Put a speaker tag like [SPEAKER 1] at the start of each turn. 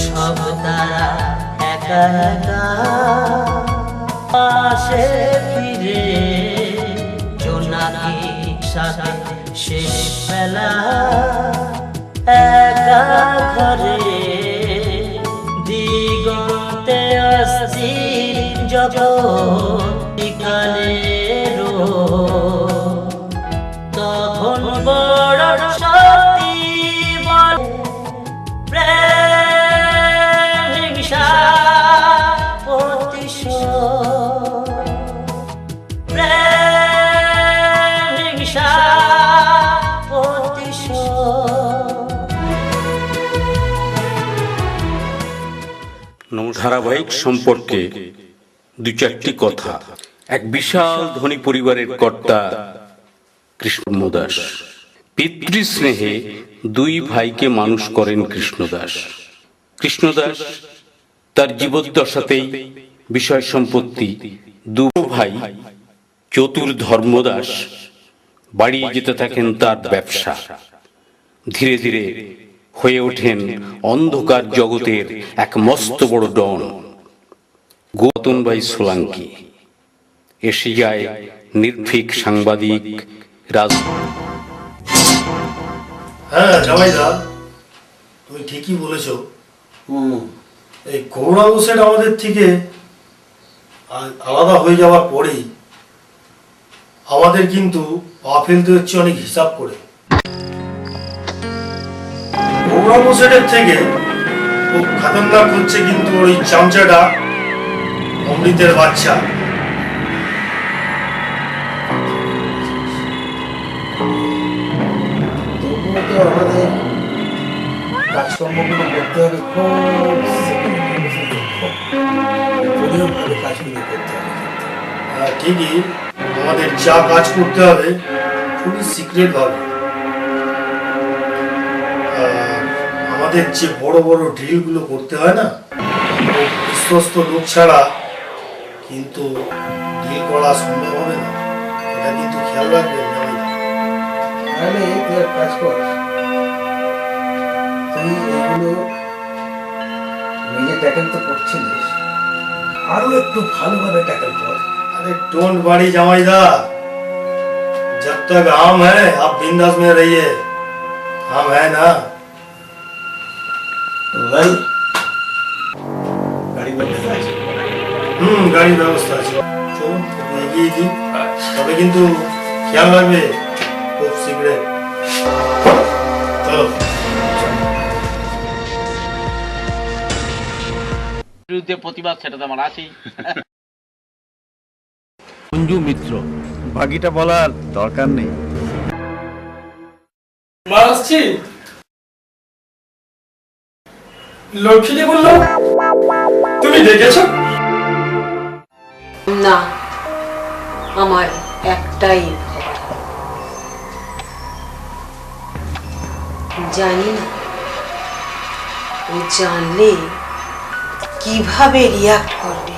[SPEAKER 1] সব তারা একা একা পাশে ফিরে জোনাকি সাথে শেষ বেলা একা ঘরে দিগন্তে অস্থির জগৎ বিকালেরও তখন বড় শক্তি বল প্রেম হিংসা প্রতিশোধ প্রেম হিংসা
[SPEAKER 2] ধারাবাহিক সম্পর্কে দু চারটি কথা। এক বিশাল ধনী পরিবারের কর্তা কৃষ্ণদাস পিতৃস্নেহে দুই ভাইকে মানুষ করেন কৃষ্ণদাস। কৃষ্ণদাস তার জীবদ্দশাতেই বিষয় সম্পত্তি দু ভাই চতুর ধর্মদাস বাড়িয়ে যেতে থাকেন তার ব্যবসা। ধীরে ধীরে হয়ে ওঠেন অন্ধকার জগতের এক মস্ত বড় ডন। গৌতম ভাই সোলাঙ্কি এসে যায় নির্ভীক সাংবাদিক
[SPEAKER 3] হ্যাঁ জামাইদা, তুমি ঠিকই বলেছ। এই গৌরব সেট আমাদের থেকে আলাদা হয়ে যাওয়ার পরেই আমাদের কিন্তু পা ফেলতে হচ্ছে অনেক হিসাব করে। গৌরব সেটের থেকে খুব খতরনাক হচ্ছে কিন্তু ওই চামচাটা অমৃতের বাচ্চা।
[SPEAKER 4] তবুও তো আমাদের কাজকর্মগুলো করতে হবে, খুব ভালো কাজগুলো করতে হবে।
[SPEAKER 3] ঠিকই, আমাদের যা কাজ করতে হবে খুবই সিক্রেট ভাবে। আমাদের যে বড় বড় ডিল গুলো করতে হয় না, বিশ্বস্ত লোক ছাড়া কিন্তু ডিল করা সম্ভব হবে না। এটা কিন্তু খেয়াল রাখবেন।
[SPEAKER 4] তাহলে তুই এক কাজ কর, তুই এগুলো নিজে ট্যাকেল তো করছিলিস, আরো একটু ভালোভাবে ট্যাকেল কর।
[SPEAKER 3] अरे डोंट वरी जमाईदा, जब तक हम हैं आप बिंदास में रहिए, हम हैं ना।
[SPEAKER 4] वेल, गाड़ी व्यवस्था আছে?
[SPEAKER 3] গাড়ি ব্যবস্থা আছে। চলুন এগিয়ে দিই, তবে কিন্তু খেয়াল রাখবে, খুব সিক্রেট। চলো।
[SPEAKER 5] বিরুদ্ধে প্রতিবাদ সেটা তো আমার আছেই।
[SPEAKER 6] মঞ্জু মিত্র, বাকিটা বলার দরকার নেই।
[SPEAKER 7] আসছি লক্ষ্মী বললো তুমি দেখেছ?
[SPEAKER 8] না, আমার একটাই ভয়, জানি না ও জানলে কিভাবে রিয়াক্ট করবে।